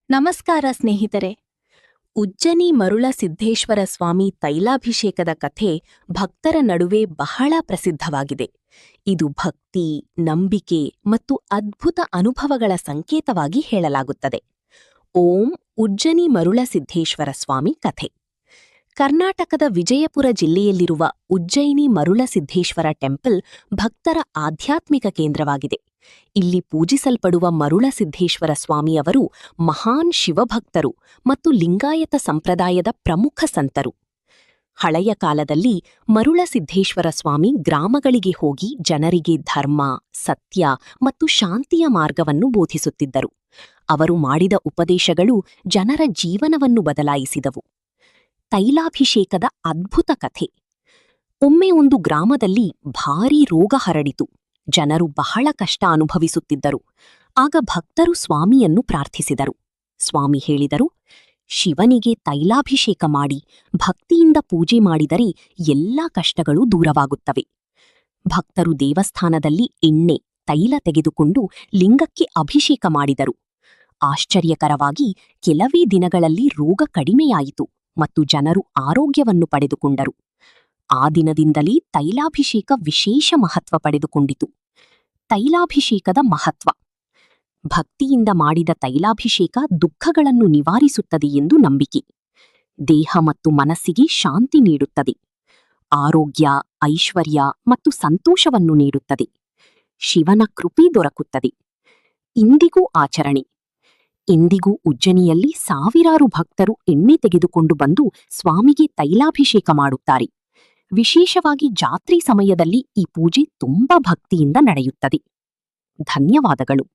ನಮಸ್ಕಾರ ಸ್ನೇಹಿತರೆ. ಉಜ್ಜನಿ ಮರುಳ ಸಿದ್ದೇಶ್ವರ ಸ್ವಾಮಿ ತೈಲಾಭಿಷೇಕದ ಕಥೆ ಭಕ್ತರ ನಡುವೆ ಬಹಳ ಪ್ರಸಿದ್ಧವಾಗಿದೆ. ಇದು ಭಕ್ತಿ, ನಂಬಿಕೆ ಮತ್ತು ಅದ್ಭುತ ಅನುಭವಗಳ ಸಂಕೇತವಾಗಿ ಹೇಳಲಾಗುತ್ತದೆ. ಓಂ ಉಜ್ಜನಿ ಮರುಳ ಸಿದ್ದೇಶ್ವರ ಸ್ವಾಮಿ ಕಥೆ. ಕರ್ನಾಟಕದ ವಿಜಯಪುರ ಜಿಲ್ಲೆಯಲ್ಲಿರುವ ಉಜ್ಜಯಿನಿ ಮರುಳ ಸಿದ್ದೇಶ್ವರ ಟೆಂಪಲ್ ಭಕ್ತರ ಆಧ್ಯಾತ್ಮಿಕ ಕೇಂದ್ರವಾಗಿದೆ. ಇಲ್ಲಿ ಪೂಜಿಸಲ್ಪಡುವ ಮರುಳ ಸಿದ್ದೇಶ್ವರ ಸ್ವಾಮಿಯವರು ಮಹಾನ್ ಶಿವಭಕ್ತರು ಮತ್ತು ಲಿಂಗಾಯತ ಸಂಪ್ರದಾಯದ ಪ್ರಮುಖ ಸಂತರು. ಹಳೆಯ ಕಾಲದಲ್ಲಿ ಮರುಳ ಸಿದ್ದೇಶ್ವರ ಸ್ವಾಮಿ ಗ್ರಾಮಗಳಿಗೆ ಹೋಗಿ ಜನರಿಗೆ ಧರ್ಮ, ಸತ್ಯ ಮತ್ತು ಶಾಂತಿಯ ಮಾರ್ಗವನ್ನು ಬೋಧಿಸುತ್ತಿದ್ದರು. ಅವರು ಮಾಡಿದ ಉಪದೇಶಗಳು ಜನರ ಜೀವನವನ್ನು ಬದಲಾಯಿಸಿದವು. ತೈಲಾಭಿಷೇಕದ ಅದ್ಭುತ ಕಥೆ. ಒಮ್ಮೆ ಒಂದು ಗ್ರಾಮದಲ್ಲಿ ಭಾರೀ ರೋಗ ಹರಡಿತು. ಜನರು ಬಹಳ ಕಷ್ಟ ಅನುಭವಿಸುತ್ತಿದ್ದರು. ಆಗ ಭಕ್ತರು ಸ್ವಾಮಿಯನ್ನು ಪ್ರಾರ್ಥಿಸಿದರು. ಸ್ವಾಮಿ ಹೇಳಿದರು, ಶಿವನಿಗೆ ತೈಲಾಭಿಷೇಕ ಮಾಡಿ ಭಕ್ತಿಯಿಂದ ಪೂಜೆ ಮಾಡಿದರೆ ಎಲ್ಲಾ ಕಷ್ಟಗಳು ದೂರವಾಗುತ್ತವೆ. ಭಕ್ತರು ದೇವಸ್ಥಾನದಲ್ಲಿ ಎಣ್ಣೆ, ತೈಲ ತೆಗೆದುಕೊಂಡು ಲಿಂಗಕ್ಕೆ ಅಭಿಷೇಕ ಮಾಡಿದರು. ಆಶ್ಚರ್ಯಕರವಾಗಿ ಕೆಲವೇ ದಿನಗಳಲ್ಲಿ ರೋಗ ಕಡಿಮೆಯಾಯಿತು ಮತ್ತು ಜನರು ಆರೋಗ್ಯವನ್ನು ಪಡೆದುಕೊಂಡರು. ಆ ದಿನದಿಂದಲೇ ತೈಲಾಭಿಷೇಕ ವಿಶೇಷ ಮಹತ್ವ ಪಡೆದುಕೊಂಡಿತು. ತೈಲಾಭಿಷೇಕದ ಮಹತ್ವ. ಭಕ್ತಿಯಿಂದ ಮಾಡಿದ ತೈಲಾಭಿಷೇಕ ದುಃಖಗಳನ್ನು ನಿವಾರಿಸುತ್ತದೆ ಎಂದು ನಂಬಿಕೆ. ದೇಹ ಮತ್ತು ಮನಸ್ಸಿಗೆ ಶಾಂತಿ ನೀಡುತ್ತದೆ. ಆರೋಗ್ಯ, ಐಶ್ವರ್ಯ ಮತ್ತು ಸಂತೋಷವನ್ನು ನೀಡುತ್ತದೆ. ಶಿವನ ಕೃಪೆ ದೊರಕುತ್ತದೆ. ಇಂದಿಗೂ ಆಚರಣೆ. ಇಂದಿಗೂ ಉಜ್ಜನಿಯಲ್ಲಿ ಸಾವಿರಾರು ಭಕ್ತರು ಎಣ್ಣೆ ತೆಗೆದುಕೊಂಡು ಬಂದು ಸ್ವಾಮಿಗೆ ತೈಲಾಭಿಷೇಕ ಮಾಡುತ್ತಾರೆ. ವಿಶೇಷವಾಗಿ ಜಾತ್ರೆ ಸಮಯದಲ್ಲಿ ಈ ಪೂಜೆ ತುಂಬಾ ಭಕ್ತಿಯಿಂದ ನಡೆಯುತ್ತದೆ. ಧನ್ಯವಾದಗಳು.